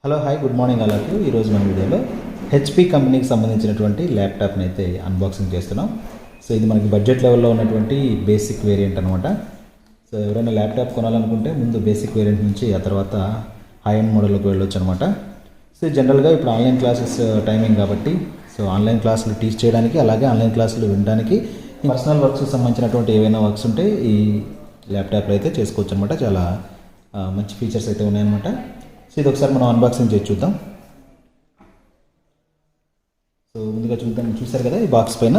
Hello hi good morning అలాగే ఈరోజు మన వీడియోలో హెచ్పి కంపెనీకి సంబంధించినటువంటి ల్యాప్టాప్ని అయితే అన్బాక్సింగ్ చేస్తున్నాం. సో ఇది మనకి బడ్జెట్ లెవెల్లో ఉన్నటువంటి బేసిక్ వేరియంట్ అనమాట. సో ఎవరైనా ల్యాప్టాప్ కొనాలనుకుంటే ముందు బేసిక్ వేరియంట్ నుంచి ఆ తర్వాత హై ఎండ్ మోడల్లోకి వెళ్ళొచ్చు అనమాట. సో జనరల్గా ఇప్పుడు ఆన్లైన్ క్లాసెస్ టైమింగ్ కాబట్టి సో ఆన్లైన్ క్లాసులు టీచ్ చేయడానికి అలాగే ఆన్లైన్ క్లాసులు వినడానికి పర్సనల్ వర్క్స్కి సంబంధించినటువంటి ఏవైనా వర్క్స్ ఉంటే ఈ ల్యాప్టాప్లో అయితే చేసుకోవచ్చు అనమాట. చాలా మంచి ఫీచర్స్ అయితే ఉన్నాయన్నమాట. సో ఇది ఒకసారి మనం అన్బాక్సింగ్ చేసి చూద్దాం. సో ముందుగా చూసారు కదా ఈ బాక్స్ పైన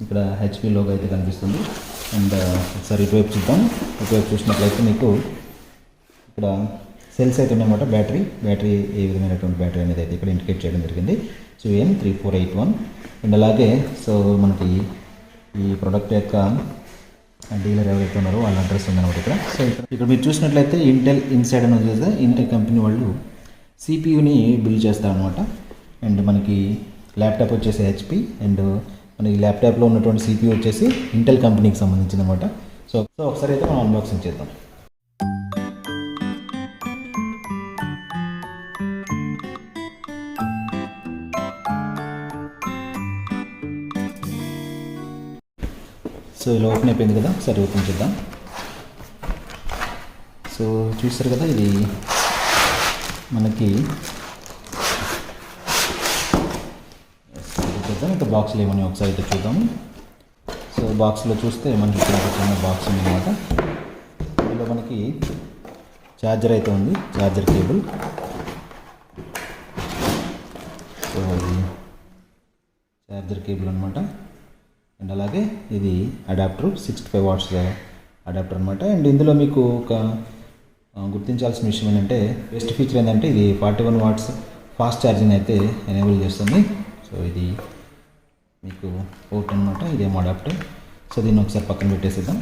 ఇక్కడ హెచ్పి లోగో అయితే కనిపిస్తుంది. అండ్ ఒకసారి ఇటువైపు చూద్దాం. ఇటువైపు చూసినట్లయితే మీకు ఇక్కడ సెల్స్ అయితే ఉన్నాయన్నమాట. బ్యాటరీ ఏ విధమైనటువంటి బ్యాటరీ అనేది అయితే ఇక్కడ ఇండికేట్ చేయడం జరిగింది. సో M3481 అండ్ అలాగే సో మనకి ఈ ప్రోడక్ట్ యొక్క డీలర్ ఎవరైతే ఉన్నారో వాళ్ళ అడ్రస్ ఉందన్నమాట ఇక్కడ. సో ఇక్కడ మీరు చూసినట్లయితే ఇంటెల్ ఇన్సైడ్ అని వచ్చేసి ఇంటెల్ కంపెనీ వాళ్ళు సిపియూని బిల్డ్ చేస్తారనమాట. అండ్ మనకి ల్యాప్టాప్ వచ్చేసి హెచ్పి అండ్ మనకి ల్యాప్టాప్లో ఉన్నటువంటి సిపియూ వచ్చేసి ఇంటెల్ కంపెనీకి సంబంధించింది అనమాట. సో ఒకసారి అయితే మనం అన్బాక్సింగ్ చేద్దాం. సో ఇలా ఓపెన్ అయిపోయింది కదా, సరే ఓపెన్ చేద్దాం. సో చూస్తారు కదా ఇది మనకి చూద్దాం. ఇంకా బాక్స్లో ఏమని ఒకసారి అయితే చూద్దాము. సో బాక్స్లో చూస్తే మనకి ఇక్కడ చిన్న బాక్స్ ఉంది అనమాట. ఇందులో మనకి ఛార్జర్ అయితే ఉంది, ఛార్జర్ కేబుల్. సో అది ఛార్జర్ కేబుల్ అనమాట. అండ్ అలాగే ఇది అడాప్టర్ 65 వాట్స్ అడాప్టర్ అనమాట. అండ్ ఇందులో మీకు ఒక గుర్తించాల్సిన విషయం ఏంటంటే బెస్ట్ ఫీచర్ ఏంటంటే ఇది 41 వాట్స్ ఫాస్ట్ ఛార్జింగ్ అయితే ఎనేబుల్ చేస్తుంది. సో ఇది మీకు పోర్ట్ అనమాట, ఇదేమో అడాప్టర్. సో దీన్ని ఒకసారి పక్కన పెట్టేసేద్దాం.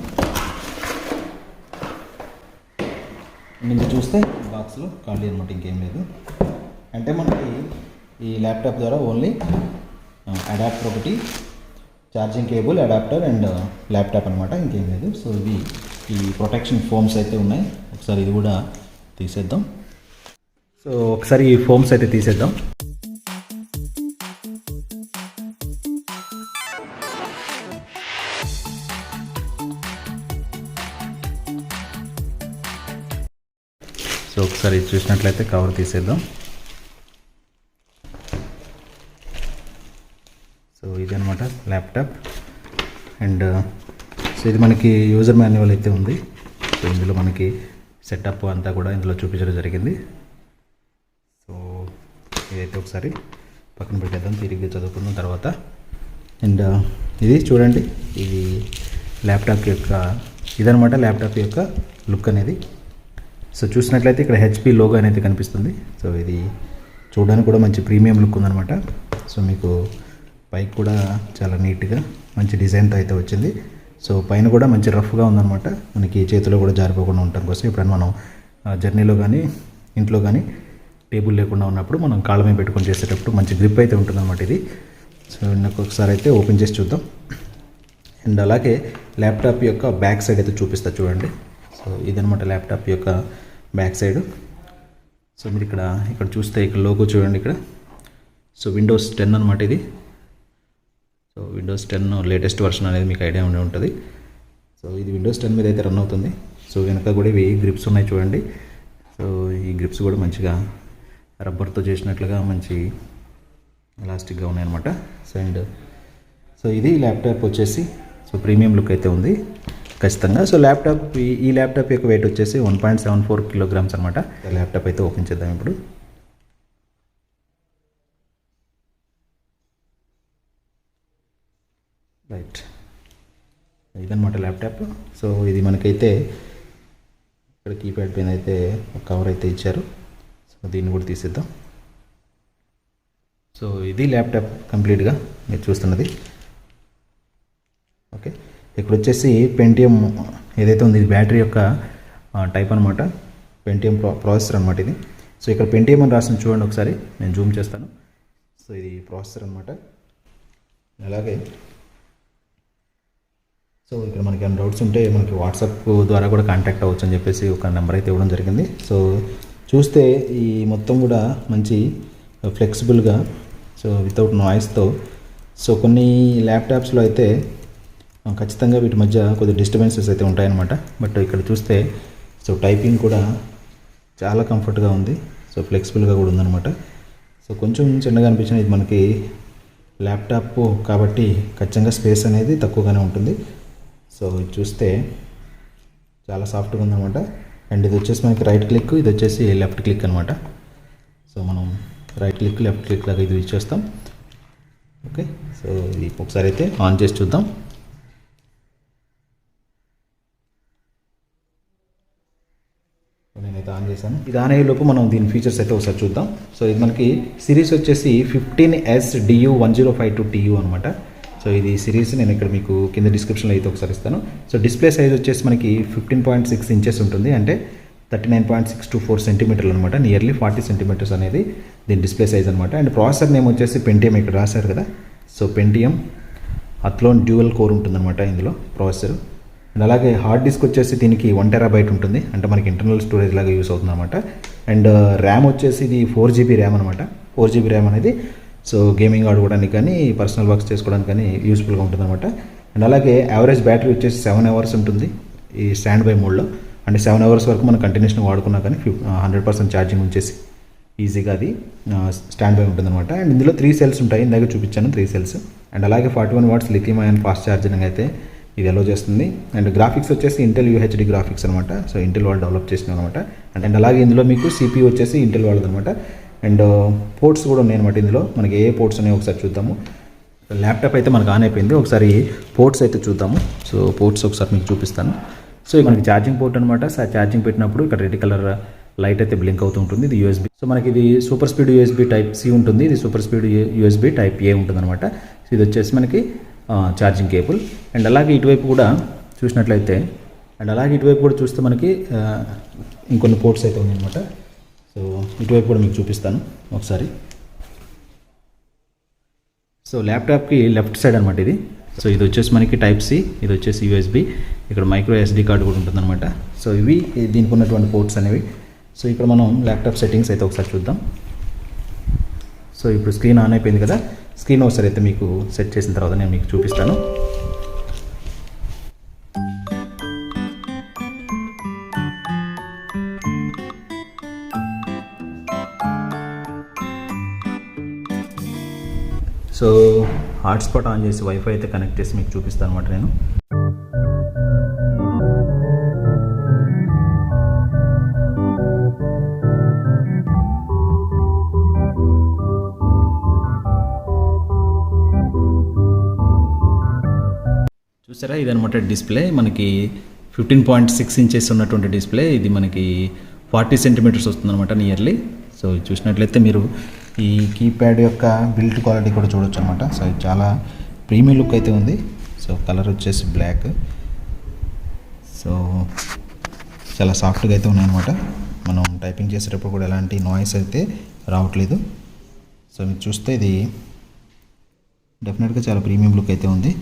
ఇంకా చూస్తే బాక్స్లో ఖాళీ అనమాట, ఇంకేం లేదు. అంటే మనకి ఈ ల్యాప్టాప్ ద్వారా ఓన్లీ అడాప్టర్ ఒకటి, charging cable, adapter and laptop అనమాట, ఇంకేం లేదు. సో ఇవి ఈ ప్రొటెక్షన్ ఫోమ్స్ అయితే ఉన్నాయి. ఒకసారి ఇది కూడా తీసేద్దాం. సో ఒకసారి ఈ ఫోమ్స్ అయితే తీసేద్దాం. సో ఒకసారి చూసినట్లయితే కవర్ తీసేద్దాం. సో ఇది అనమాట ల్యాప్టాప్. అండ్ సో ఇది మనకి యూజర్ మాన్యువల్ అయితే ఉంది. సో ఇందులో మనకి సెటప్ అంతా కూడా ఇందులో చూపించడం జరిగింది. సో ఇదైతే ఒకసారి పక్కన పెట్టేద్దాం, తిరిగి చదువుకున్న తర్వాత. అండ్ ఇది చూడండి, ఇది ల్యాప్టాప్ యొక్క ఇదనమాట, ల్యాప్టాప్ యొక్క లుక్ అనేది. సో చూసినట్లయితే ఇక్కడ హెచ్పి లోగో అనేది కనిపిస్తుంది. సో ఇది చూడడానికి కూడా మంచి ప్రీమియం లుక్ ఉందన్నమాట. సో మీకు పైకి కూడా చాలా నీట్గా మంచి డిజైన్తో అయితే వచ్చింది. సో పైన కూడా మంచి రఫ్గా ఉందన్నమాట, మనకి చేతిలో కూడా జారిపోకుండా ఉండటం కోసం. ఇప్పుడు మనం జర్నీలో కానీ ఇంట్లో కానీ టేబుల్ లేకుండా ఉన్నప్పుడు మనం కాళ్ళ మీద పెట్టుకొని చేసేటప్పుడు మంచి గ్రిప్ అయితే ఉంటుందన్నమాట ఇది. సో నాకు ఒకసారి అయితే ఓపెన్ చేసి చూద్దాం. అండ్ అలాగే ల్యాప్టాప్ యొక్క బ్యాక్ సైడ్ అయితే చూపిస్తా చూడండి. సో ఇదనమాట ల్యాప్టాప్ యొక్క బ్యాక్ సైడ్. సో మీరు ఇక్కడ చూస్తే ఇక్కడ లోగో చూడండి ఇక్కడ. సో విండోస్ 10 అనమాట ఇది. సో విండోస్ 10 లేటెస్ట్ వర్షన్ అనేది మీకు ఐడియా ఉండి ఉంటుంది. సో ఇది విండోస్ 10 మీద అయితే రన్ అవుతుంది. సో వెనక కూడా ఇవి గ్రిప్స్ ఉన్నాయి చూడండి. సో ఈ గ్రిప్స్ కూడా మంచిగా రబ్బర్తో చేసినట్లుగా మంచి ఎలాస్టిక్గా ఉన్నాయన్నమాట. సో ఇది ల్యాప్టాప్ వచ్చేసి సో ప్రీమియం లుక్ అయితే ఉంది ఖచ్చితంగా. సో ఈ ల్యాప్టాప్ యొక్క వెయిట్ వచ్చేసి 1.74 కిలోగ్రామ్స్ అనమాట. ల్యాప్టాప్ అయితే ఓపెన్ చేద్దాం ఇప్పుడు. రైట్, ఇదనమాట ల్యాప్టాప్. సో ఇది మనకైతే ఇక్కడ కీప్యాడ్ పైన అయితే కవర్ అయితే ఇచ్చారు. సో దీన్ని కూడా తీసేద్దాం. సో ఇది ల్యాప్టాప్ కంప్లీట్గా మీరు చూస్తున్నది. ఓకే, ఇక్కడ వచ్చేసి పెంటియం ఏదైతే ఉంది ఇది బ్యాటరీ యొక్క టైప్ అనమాట, పెంటియం ప్రాసెసర్ అనమాట ఇది. సో ఇక్కడ పెంటియం అని రాసిన చూడండి ఒకసారి, నేను జూమ్ చేస్తాను. సో ఇది ప్రాసెసర్ అనమాట. అలాగే సో ఇక్కడ మనకి డౌట్స్ ఉంటే మనకి వాట్సాప్ ద్వారా కూడా కాంటాక్ట్ అవ్వచ్చు అని చెప్పేసి ఒక నెంబర్ అయితే ఇవ్వడం జరిగింది. సో చూస్తే ఈ మొత్తం కూడా మంచి ఫ్లెక్సిబుల్గా, సో వితౌట్ నాయిస్తో. సో కొన్ని ల్యాప్టాప్స్లో అయితే ఖచ్చితంగా వీటి మధ్య కొద్ది డిస్టర్బెన్సెస్ అయితే ఉంటాయన్నమాట. బట్ ఇక్కడ చూస్తే సో టైపింగ్ కూడా చాలా కంఫర్ట్గా ఉంది, సో ఫ్లెక్సిబుల్గా కూడా ఉందన్నమాట. సో కొంచెం చిన్నగా అనిపించిన ఇది మనకి ల్యాప్టాప్ కాబట్టి ఖచ్చితంగా స్పేస్ అనేది తక్కువగానే ఉంటుంది. సో ఇది చూస్తే చాలా సాఫ్ట్గా ఉందన్నమాట. అండ్ ఇది వచ్చేసి మనకి రైట్ క్లిక్, ఇది వచ్చేసి లెఫ్ట్ క్లిక్ అనమాట. సో మనం రైట్ క్లిక్ లెఫ్ట్ క్లిక్ లాగా ఇది యూజ్ చేస్తాం. ఓకే, సో ఇది ఒకసారి అయితే ఆన్ చేసి చూద్దాం. నేనైతే ఆన్ చేశాను. ఇది ఆన్ అయ్యేలోపు మనం దీని ఫీచర్స్ అయితే ఒకసారి చూద్దాం. సో ఇది మనకి సిరీస్ వచ్చేసి 15SDU1052tu అనమాట. సో ఇది సిరీస్ నేను ఇక్కడ మీకు కింద డిస్క్రిప్షన్లో అయితే ఒకసారి ఇస్తాను. సో డిస్ప్లే సైజ్ వచ్చేసి మనకి 15.6 ఇంచెస్ ఉంటుంది, అంటే 39.624 సెంటీమీటర్లు అనమాట. నియర్లీ 40 సెంటీమీటర్స్ అనేది దీని డిస్ప్లే సైజ్ అనమాట. అండ్ ప్రాసెసర్ నేమ్ వచ్చేసి పెంటియం, ఇక్కడ రాశారు కదా. సో పెంటియం అథ్లోన్ డ్యూయల్ కోర్ ఉంటుందన్నమాట ఇందులో ప్రాసెసర్. అండ్ అలాగే హార్డ్ డిస్క్ వచ్చేసి దీనికి 1 TB ఉంటుంది, అంటే మనకి ఇంటర్నల్ స్టోరేజ్ లాగా యూస్ అవుతుంది అనమాట. అండ్ ర్యామ్ వచ్చేసి ఇది 4GB ర్యామ్ అనమాట. 4GB ర్యామ్ అనేది సో గేమింగ్ ఆడుకోవడానికి కానీ పర్సనల్ వర్క్స్ చేసుకోవడానికి కానీ యూస్ఫుల్గా ఉంటుంది అనమాట. అండ్ అలాగే యావరేజ్ బ్యాటరీ వచ్చేసి 7 hours ఉంటుంది ఈ స్టాండ్ బై మోడ్లో. అంటే 7 hours వరకు మనం కంటిన్యూస్గా వాడుకున్నా కానీ 100% ఛార్జింగ్ ఉంచేసి ఈజీగా అది స్టాండ్ బై ఉంటుంది అనమాట. అండ్ ఇందులో 3 cells ఉంటాయి, ఇందాక చూపించాను 3 cells. అండ్ అలాగే 41 watts lithium ion fast charging అయితే ఇది అలో చేస్తుంది. అండ్ గ్రాఫిక్స్ వచ్చేసి ఇంటెల్ UHD గ్రాఫిక్స్ అనమాట. సో ఇంటెల్ వాళ్ళు డెవలప్ చేసిన అనమాట. అండ్ అలాగే ఇందులో మీకు CPU వచ్చేసి ఇంటెల్ వాళ్ళది అనమాట. అండ్ పోర్ట్స్ కూడా ఉన్నాయన్నమాట ఇందులో. మనకి ఏ పోర్ట్స్ ఉన్నాయో ఒకసారి చూద్దాము. ల్యాప్టాప్ అయితే మనకు ఆన్ అయిపోయింది, ఒకసారి పోర్ట్స్ అయితే చూద్దాము. సో పోర్ట్స్ ఒకసారి మీకు చూపిస్తాను. సో ఇది మనకి ఛార్జింగ్ పోర్ట్ అనమాట. సో ఛార్జింగ్ పెట్టినప్పుడు ఇక్కడ రెడ్ కలర్ లైట్ అయితే బ్లింక్ అవుతూ ఉంటుంది. ఇది USB. సో మనకి ఇది super speed USB Type C ఉంటుంది, ఇది super speed USB Type A ఉంటుంది అనమాట. సో ఇది వచ్చేసి మనకి ఛార్జింగ్ కేబుల్. అండ్ అలాగే ఇటువైపు కూడా చూసినట్లయితే చూస్తే మనకి ఇంకొన్ని పోర్ట్స్ అయితే ఉన్నాయన్నమాట. సో ఇటువైపు కూడా మీకు చూపిస్తాను ఒకసారి. సో ల్యాప్టాప్కి లెఫ్ట్ సైడ్ అనమాట ఇది. సో ఇది వచ్చేసి మనకి Type C, ఇది వచ్చేసి USB, ఇక్కడ మైక్రో SD కార్డు కూడా ఉంటుందన్నమాట. సో ఇవి దీనికి ఉన్నటువంటి పోర్ట్స్ అనేవి. సో ఇక్కడ మనం ల్యాప్టాప్ సెట్టింగ్స్ అయితే ఒకసారి చూద్దాం. సో ఇప్పుడు స్క్రీన్ ఆన్ అయిపోయింది కదా. స్క్రీన్ ఒకసారి అయితే మీకు సెట్ చేసిన తర్వాత నేను మీకు చూపిస్తాను. సో హాట్స్పాట్ ఆన్ చేసి వైఫై అయితే కనెక్ట్ చేసి మీకు చూపిస్తాను అనమాట నేను. చూసారా, ఇదనమాట డిస్ప్లే. మనకి 15.6 ఇంచెస్ ఉన్నటువంటి డిస్ప్లే. ఇది మనకి 40 సెంటీమీటర్స్ వస్తుందన్నమాట నియర్లీ. సో చూసినట్లయితే మీరు ఈ కీప్యాడ్ యొక్క బిల్డ్ క్వాలిటీ కూడా చూడొచ్చు అనమాట. సో ఇది చాలా ప్రీమియం లుక్ అయితే ఉంది. సో కలర్ వచ్చేసి బ్లాక్. సో చాలా సాఫ్ట్గా అయితే ఉన్నాయన్నమాట. మనం టైపింగ్ చేసేటప్పుడు కూడా ఎలాంటి నాయిస్ అయితే రావట్లేదు. సో మీరు చూస్తే ఇది డెఫినెట్గా చాలా ప్రీమియం లుక్ అయితే ఉంది.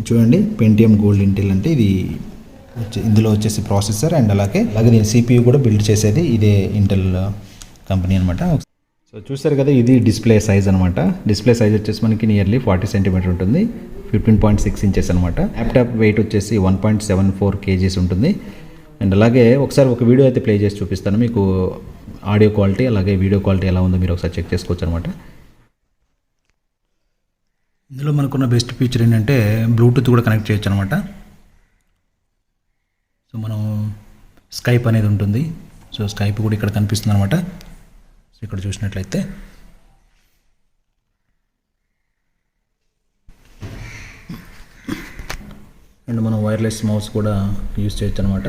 చూడండి, పెంటియం గోల్డ్ ఇంటెల్ అంటే ఇది ఇందులో వచ్చేసి ప్రాసెసర్. అండ్ అలాగే దీని CPU కూడా బిల్డ్ చేసేది ఇదే ఇంటెల్ కంపెనీ అనమాట. సో చూస్తారు కదా, ఇది డిస్ప్లే సైజ్ అనమాట. డిస్ప్లే సైజ్ వచ్చేసి మనకి నియర్లీ 40 సెంటీమీటర్ ఉంటుంది, 15.6 ఇంచెస్ అనమాట. ల్యాప్టాప్ వెయిట్ వచ్చేసి 1.74 kgs ఉంటుంది. అండ్ అలాగే ఒకసారి ఒక వీడియో అయితే ప్లే చేసి చూపిస్తాను మీకు. ఆడియో క్వాలిటీ అలాగే వీడియో క్వాలిటీ ఎలా ఉందో మీరు ఒకసారి చెక్ చేసుకోవచ్చు అనమాట. ఇందులో మనకున్న బెస్ట్ ఫీచర్ ఏంటంటే బ్లూటూత్ కూడా కనెక్ట్ చేయొచ్చు అనమాట. సో మనం స్కైప్ అనేది ఉంటుంది. సో స్కైప్ కూడా ఇక్కడ కనిపిస్తుంది అనమాట. సో ఇక్కడ చూసినట్లయితే అండ్ మనం వైర్లెస్ మౌస్ కూడా యూజ్ చేయొచ్చు అనమాట.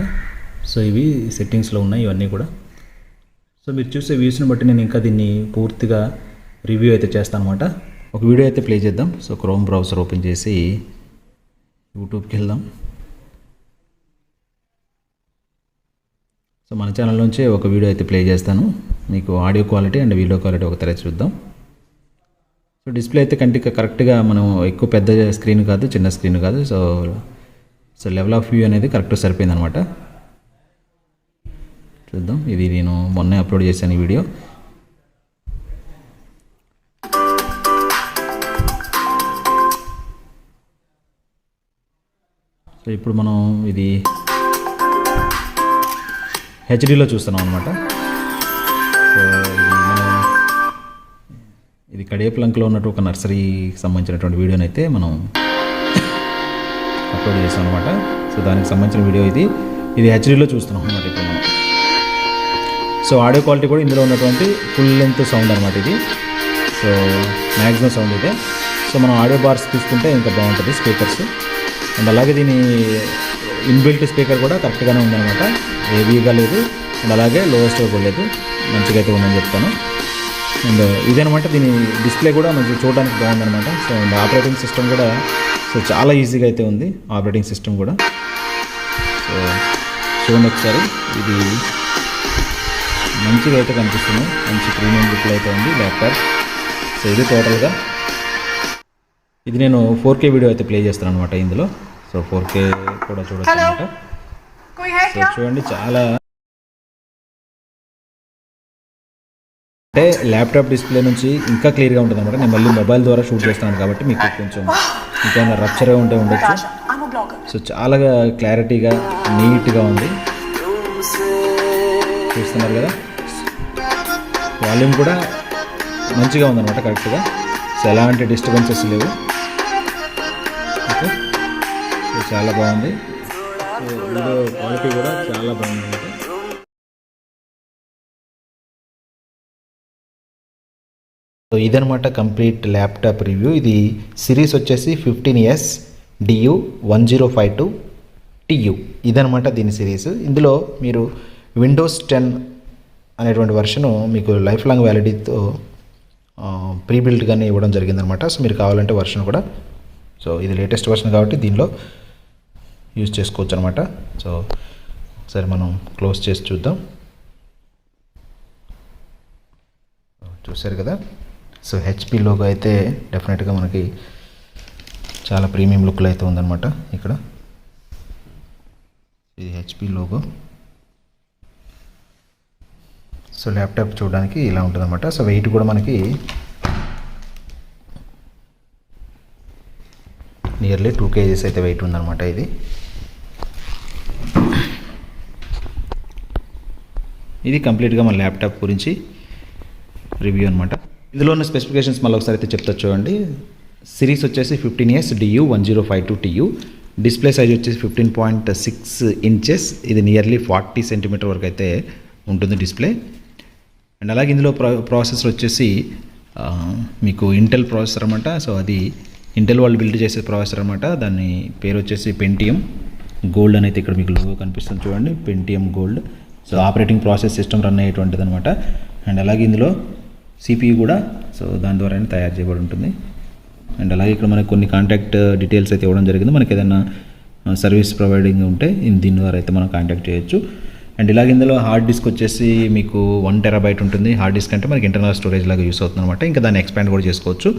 సో ఇవి సెట్టింగ్స్లో ఉన్నాయి ఇవన్నీ కూడా. సో మీరు చూసే వ్యూస్ని బట్టి నేను ఇంకా దీన్ని పూర్తిగా రివ్యూ అయితే చేస్తాను అనమాట. ఒక వీడియో అయితే ప్లే చేద్దాం. సో క్రోమ్ బ్రౌజర్ ఓపెన్ చేసి యూట్యూబ్కి వెళ్దాం. సో మన ఛానల్ నుంచే ఒక వీడియో అయితే ప్లే చేస్తాను. మీకు audio quality and video quality ఒక తరచు చూద్దాం. సో డిస్ప్లే అయితే కంటికి కరెక్ట్గా మనం ఎక్కువ పెద్ద స్క్రీన్ కాదు, చిన్న స్క్రీన్ కాదు. సో లెవెల్ ఆఫ్ వ్యూ అనేది కరెక్ట్గా సరిపోయింది అనమాట. చూద్దాం. ఇది నేను మొన్నే అప్లోడ్ చేశాను ఈ వీడియో. సో ఇప్పుడు మనం ఇది హెచ్డీలో చూస్తున్నాం అనమాట. సో ఇది కడియప్లంకలో ఉన్నట్టు ఒక నర్సరీకి సంబంధించినటువంటి వీడియోని అయితే మనం అప్లోడ్ చేసాం అనమాట. సో దానికి సంబంధించిన వీడియో ఇది హెచ్డీలో చూస్తున్నాం అనమాట ఇప్పుడు మనం. సో ఆడియో క్వాలిటీ కూడా ఇందులో ఉన్నటువంటి ఫుల్ లెంత్ సౌండ్ అనమాట ఇది. సో మ్యాక్సిమం సౌండ్ ఇదే. సో మనం ఆడియో బార్స్ తీసుకుంటే ఇంకా బాగుంటుంది స్పీకర్స్. అండ్ అలాగే దీని ఇన్బిల్ట్ స్పీకర్ కూడా కరెక్ట్గానే ఉందన్నమాట, హెవీగా లేదు అండ్ అలాగే లోయెస్ట్గా కూడా లేదు, మంచిగా అయితే ఉందని చెప్తాను. అండ్ ఇదనమాట దీని డిస్ప్లే కూడా మంచిగా చూడడానికి బాగుందన్నమాట. సో అండ్ ఆపరేటింగ్ సిస్టమ్ కూడా సో చాలా ఈజీగా అయితే ఉంది ఆపరేటింగ్ సిస్టమ్ కూడా. సో చూడండి ఒకసారి, ఇది మంచిగా అయితే కనిపిస్తుంది, మంచి ప్రీమియం లుక్లో అయితే ఉంది ల్యాప్టాప్. సో ఇది టోటల్గా ఇది నేను 4K వీడియో అయితే ప్లే చేస్తాను అనమాట ఇందులో. సో 4K కూడా చూడొచ్చు అనమాట. సో చూడండి, చాలా అంటే ల్యాప్టాప్ డిస్ప్లే నుంచి ఇంకా క్లియర్గా ఉంటుంది అనమాట. నేను మళ్ళీ మొబైల్ ద్వారా షూట్ చేస్తాను కాబట్టి మీకు కొంచెం ఇంకేమైనా రప్చర్గా ఉండొచ్చు. సో చాలా క్లారిటీగా నీట్గా ఉంది, చూస్తున్నారు కదా. వాల్యూమ్ కూడా మంచిగా ఉందన్నమాట, కరెక్ట్గా. సో ఎలాంటి డిస్టర్బెన్సెస్ లేవు. ఓకే, సో చాలా బాగుంది. సో వీడియో క్వాలిటీ కూడా చాలా బాగుంది అనమాట. సో ఇదనమాట కంప్లీట్ ల్యాప్టాప్ రివ్యూ. ఇది సిరీస్ వచ్చేసి 15S du-1052tu. ఇదనమాట దీని సిరీస్. ఇందులో మీరు విండోస్ 10 అనేటువంటి వర్షను మీకు లైఫ్ లాంగ్ వ్యాలిడిటీతో ప్రీ బిల్డ్గానే ఇవ్వడం జరిగిందనమాట. సో మీరు కావాలంటే వర్షన్ కూడా, సో ఇది లేటెస్ట్ వర్షన్ కాబట్టి దీనిలో యూజ్ చేసుకోవచ్చు అనమాట. సో ఒకసారి మనం క్లోజ్ చేసి చూద్దాం. చూసారు కదా. సో హెచ్పి లోగో అయితే డెఫినెట్గా మనకి చాలా ప్రీమియం లుక్లో అయితే ఉందన్నమాట. ఇక్కడ ఇది హెచ్పి లోగో. సో ల్యాప్టాప్ చూడడానికి ఇలా ఉంటుందన్నమాట. సో వెయిట్ కూడా మనకి నియర్లీ 2 kgs అయితే వెయిట్ ఉందన్నమాట. ఇది కంప్లీట్గా మన ల్యాప్టాప్ గురించి రివ్యూ అనమాట. ఇందులో ఉన్న స్పెసిఫికేషన్స్ మళ్ళీ ఒకసారి అయితే చెప్తా చూడండి. సిరీస్ వచ్చేసి 15S du-1052tu. డిస్ప్లే సైజ్ వచ్చేసి 15.6 ఇంచెస్. ఇది నియర్లీ 40 సెంటీమీటర్ వరకు అయితే ఉంటుంది డిస్ప్లే. అండ్ అలాగే ఇందులో ప్రాసెసర్ వచ్చేసి మీకు ఇంటెల్ ప్రాసెసర్ అనమాట. సో అది ఇంటెల్ వాళ్ళు బిల్డ్ చేసే ప్రాసెసర్ అనమాట. దాని పేరు వచ్చేసి పెంటియం గోల్డ్ అని అయితే ఇక్కడ మీకు లోగో కనిపిస్తుంది చూడండి, Pentium gold. So operating process system run అయ్యేటువంటిది అనమాట. అండ్ అలాగే ఇందులో CPU కూడా సో దాని ద్వారానే తయారు చేయబడి ఉంటుంది. అండ్ అలాగే ఇక్కడ మనకి కొన్ని కాంటాక్ట్ డీటెయిల్స్ అయితే ఇవ్వడం జరిగింది. మనకి ఏదైనా సర్వీస్ ప్రొవైడింగ్ ఉంటే దీని ద్వారా అయితే మనం కాంటాక్ట్ చేయొచ్చు. అండ్ ఇలాగ ఇందులో హార్డ్ డిస్క్ వచ్చేసి మీకు 1 TB ఉంటుంది. హార్డ్ డిస్క్ అంటే మనకి ఇంటర్నల్ స్టోరేజ్ లాగా యూస్ అవుతుంది అనమాట. ఇంకా దాన్ని ఎక్స్పాండ్ కూడా చేసుకోవచ్చు.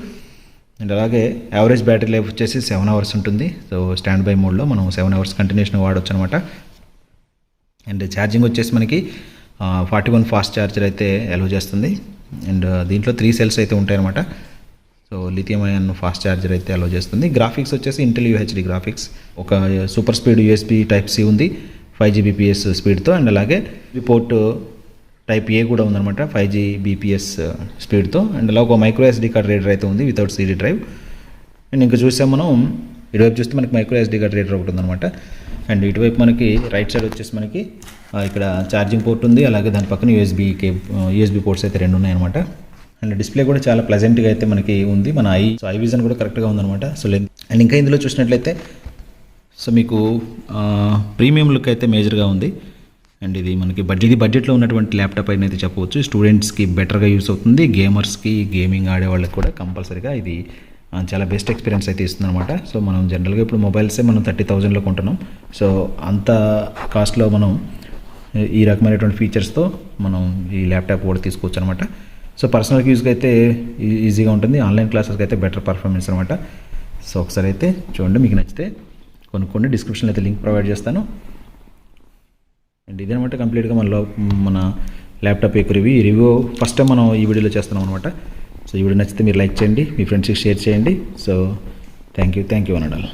అండ్ అలాగే యావరేజ్ బ్యాటరీ లైఫ్ వచ్చేసి 7 hours ఉంటుంది. సో స్టాండ్ బై మోడ్లో మనం 7 hours కంటిన్యూషన్గా వాడవచ్చు అనమాట. అండ్ ఛార్జింగ్ వచ్చేసి మనకి 41 ఫాస్ట్ ఛార్జర్ అయితే అలౌ చేస్తుంది. అండ్ దీంట్లో 3 cells అయితే ఉంటాయన్నమాట. So lithium ion fast charger అయితే అలౌ చేస్తుంది. గ్రాఫిక్స్ వచ్చేసి ఇంటెల్ UHD గ్రాఫిక్స్. ఒక సూపర్ స్పీడ్ USB Type-C ఉంది 5 Gbps స్పీడ్తో. అండ్ అలాగే పోర్ట్ Type-A కూడా ఉందన్నమాట 5 Gbps స్పీడ్తో. అండ్ అలా ఒక మైక్రో SD కార్డ్ రీడర్ అయితే ఉంది వితౌట్ CD డ్రైవ్. అండ్ ఇంకా చూసాం మనం ఇటువైపు చూస్తే మనకి మైక్రో SD కార్డ్ రీడర్ ఒకటి ఉందన్నమాట. అండ్ ఇటువైపు మనకి రైట్ సైడ్ వచ్చేసి మనకి ఇక్కడ ఛార్జింగ్ పోర్ట్ ఉంది. అలాగే దాని పక్కన USB పోర్ట్స్ అయితే 2 ఉన్నాయన్నమాట. అండ్ డిస్ప్లే కూడా చాలా ప్లెజెంట్గా అయితే మనకి ఉంది. మన ఐ విజన్ కూడా కరెక్ట్గా ఉందన్నమాట. సో అండ్ ఇంకా ఇందులో చూసినట్లయితే సో మీకు ప్రీమియం లుక్ అయితే మేజర్గా ఉంది. అండ్ ఇది మనకి బడ్జెట్లో ఉన్నటువంటి ల్యాప్టాప్ అయితే చెప్పవచ్చు. స్టూడెంట్స్కి బెటర్గా యూస్ అవుతుంది. గేమర్స్కి, గేమింగ్ ఆడే వాళ్ళకి కూడా కంపల్సరీగా ఇది చాలా బెస్ట్ ఎక్స్పీరియన్స్ అయితే ఇస్తుంది అనమాట. సో మనం జనరల్గా ఇప్పుడు మొబైల్సే మనం 30,000లో కొంటున్నాం. సో అంత కాస్ట్లో మనం ఈ రకమైనటువంటి ఫీచర్స్తో మనం ఈ ల్యాప్టాప్ కూడా తీసుకోవచ్చు అనమాట. సో పర్సనల్ యూజ్కి అయితే ఈజీగా ఉంటుంది. ఆన్లైన్ క్లాసెస్కి అయితే బెటర్ పర్ఫార్మెన్స్ అనమాట. సో ఒకసారి అయితే చూడండి, మీకు నచ్చితే కొనుక్కోండి. డిస్క్రిప్షన్లో అయితే లింక్ ప్రొవైడ్ చేస్తాను. అండ్ ఇదనమాట కంప్లీట్గా మన ల్యాప్టాప్ యొక్క రివ్యూ. ఈ రివ్యూ ఫస్ట్ టైం మనం ఈ వీడియోలో చేస్తున్నాం అనమాట. సో ఈ వీడియో నచ్చితే మీరు లైక్ చేయండి, మీ ఫ్రెండ్స్కి షేర్ చేయండి. So thank you అనడాలి.